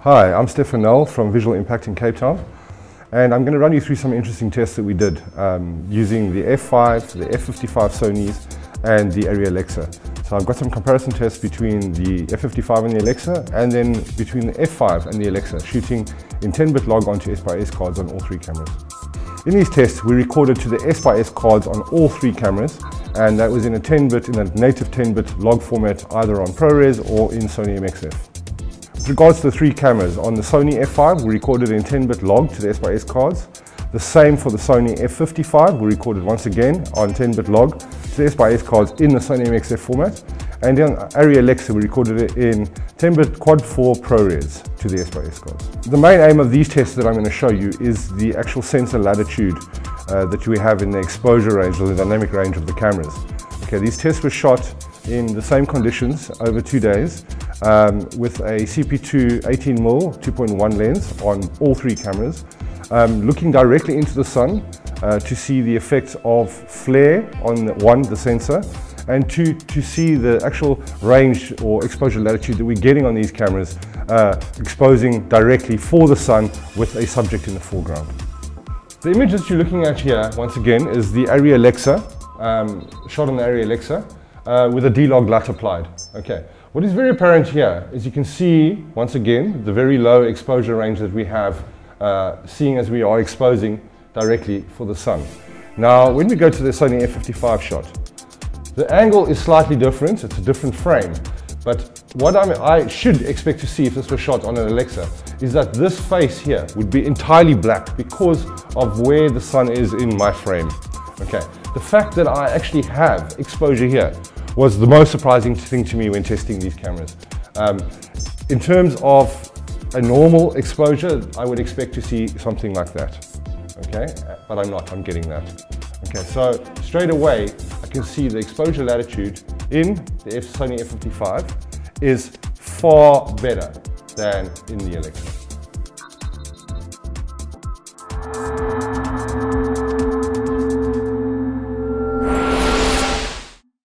Hi, I'm Stefan Nell from Visual Impact in Cape Town, and I'm going to run you through some interesting tests that we did using the F5, the F55 Sonys and the Arri Alexa. So I've got some comparison tests between the F55 and the Alexa, and then between the F5 and the Alexa, shooting in 10-bit log onto S/S cards on all three cameras. In these tests, we recorded to the S/S cards on all three cameras, and that was in a 10-bit, in a native 10-bit log format, either on ProRes or in Sony MXF. With regards to the three cameras, on the Sony F5, we recorded in 10-bit log to the S/S cards. The same for the Sony F55, we recorded once again on 10-bit log to the S/S cards in the Sony MXF format. And on Arri Alexa, we recorded it in 10-bit quad 4 ProRes to the S/S cards. The main aim of these tests that I'm going to show you is the actual sensor latitude that we have in the exposure range or the dynamic range of the cameras. Okay, these tests were shot in the same conditions over 2 days with a CP2 18mm 2.1 lens on all three cameras, looking directly into the sun to see the effects of flare on the sensor, and to see the actual range or exposure latitude that we're getting on these cameras, exposing directly for the sun with a subject in the foreground. The image that you're looking at here, once again, is the Arri Alexa, shot on the Arri Alexa, with a D-Log LUT applied. Okay. What is very apparent here is you can see, once again, the very low exposure range that we have, seeing as we are exposing directly for the sun. Now, when we go to the Sony F55 shot, the angle is slightly different, it's a different frame, but what I should expect to see if this was shot on an Alexa is that this face here would be entirely black because of where the sun is in my frame. Okay. The fact that I actually have exposure here was the most surprising thing to me when testing these cameras. In terms of a normal exposure, I would expect to see something like that. Okay, but I'm not, I'm getting that. Okay, so straight away, I can see the exposure latitude in the Sony F55 is far better than in the Alexa.